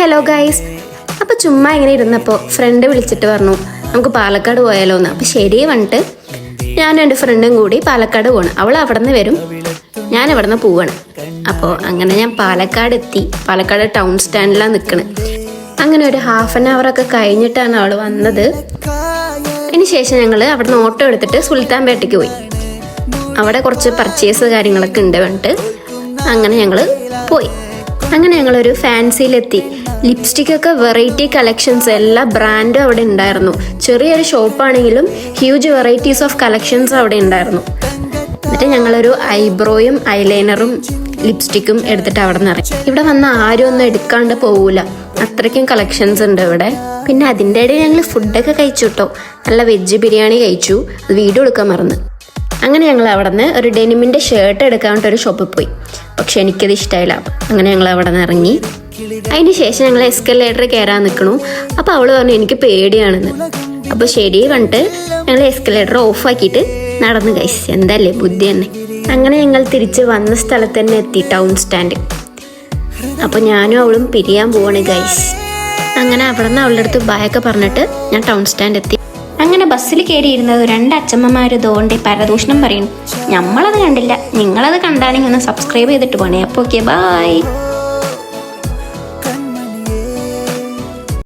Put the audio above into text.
Hello guys. അപ്പോൾ ചുമ്മാ ഇങ്ങനെ ഇരുന്നപ്പോൾ ഫ്രണ്ട് വിളിച്ചിട്ട് പറഞ്ഞു നമുക്ക് പാലക്കാട് പോയാലോ എന്ന്. അപ്പോൾ ശരി പറഞ്ഞിട്ട് ഞാനും എൻ്റെ ഫ്രണ്ടും കൂടി പാലക്കാട് പോകണം. അവൾ അവിടെ നിന്ന് വരും, ഞാൻ ഇവിടെ നിന്ന് പോവാണ്. അപ്പോൾ അങ്ങനെ ഞാൻ പാലക്കാട് എത്തി. പാലക്കാട് ടൗൺ സ്റ്റാൻഡിലാണ് നിൽക്കണത്. അങ്ങനെ ഒരു ഹാഫ് ആൻ അവറൊക്കെ കഴിഞ്ഞിട്ടാണ് അവൾ വന്നത്. അതിന് ശേഷം ഞങ്ങൾ അവിടെ നിന്ന് ഓട്ടോ എടുത്തിട്ട് സുൽത്താൻപേട്ടയ്ക്ക് പോയി. അവിടെ കുറച്ച് പർച്ചേസ് കാര്യങ്ങളൊക്കെ ഉണ്ട് പറഞ്ഞിട്ട് അങ്ങനെ ഞങ്ങൾ പോയി. അങ്ങനെ ഞങ്ങളൊരു ഫാൻസിയിലെത്തി. ലിപ്സ്റ്റിക്കൊക്കെ വെറൈറ്റി കളക്ഷൻസ്, എല്ലാ ബ്രാൻഡും അവിടെ ഉണ്ടായിരുന്നു. ചെറിയൊരു ഷോപ്പാണെങ്കിലും ഹ്യൂജ് വെറൈറ്റീസ് ഓഫ് കളക്ഷൻസ് അവിടെ ഉണ്ടായിരുന്നു. എന്നിട്ട് ഞങ്ങളൊരു ഐബ്രോയും ഐലൈനറും ലിപ്സ്റ്റിക്കും എടുത്തിട്ട് അവിടെ നിന്ന് ഇറങ്ങി. ഇവിടെ വന്ന ആരും ഒന്നും എടുക്കാണ്ട് പോവില്ല, അത്രയ്ക്കും കളക്ഷൻസ് ഉണ്ട് ഇവിടെ. പിന്നെ അതിൻ്റെ ഇടയിൽ ഞങ്ങൾ ഫുഡൊക്കെ കഴിച്ചു കേട്ടോ. നല്ല വെജ് ബിരിയാണി കഴിച്ചു, അത് വീഡിയോ എടുക്കാൻ മറന്ന്. അങ്ങനെ ഞങ്ങൾ അവിടെ നിന്ന് ഒരു ഡെനിമിൻ്റെ ഷർട്ട് എടുക്കാൻ വേണ്ടിയിട്ട് ഒരു ഷോപ്പിൽ പോയി. പക്ഷെ എനിക്കത് ഇഷ്ടമായില്ല. അങ്ങനെ ഞങ്ങൾ അവിടെ നിന്ന് ഇറങ്ങി. അതിന് ശേഷം ഞങ്ങൾ എസ്കലേറ്റർ കയറാൻ നിൽക്കണു. അപ്പോൾ അവൾ പറഞ്ഞു എനിക്ക് പേടിയാണെന്ന്. അപ്പോൾ ശരി പറഞ്ഞിട്ട് ഞങ്ങൾ എസ്കലേറ്റർ ഓഫാക്കിയിട്ട് നടന്നു. ഗൈസ്, എന്തല്ലേ ബുദ്ധി തന്നെ. അങ്ങനെ ഞങ്ങൾ തിരിച്ച് വന്ന സ്ഥലത്ത് തന്നെ എത്തി, ടൗൺ സ്റ്റാൻഡ്. അപ്പോൾ ഞാനും അവളും പിരിയാൻ പോവാണ് ഗൈസ്. അങ്ങനെ അവിടെ നിന്ന് അവളുടെ അടുത്ത് ബായൊക്കെ പറഞ്ഞിട്ട് ഞാൻ ടൗൺ സ്റ്റാൻഡ് എത്തി. അങ്ങനെ ബസ്സിൽ കയറിയിരുന്നത് രണ്ട് അച്ഛമ്മമാർ തോണ്ടി പരദൂഷണം പറയുന്നു. നമ്മളത് കണ്ടില്ല, നിങ്ങളത് കണ്ടാണെങ്കിൽ ഒന്ന് സബ്സ്ക്രൈബ് ചെയ്തിട്ട് പോണേ. അപ്പോൾ ഓക്കെ, ബൈ.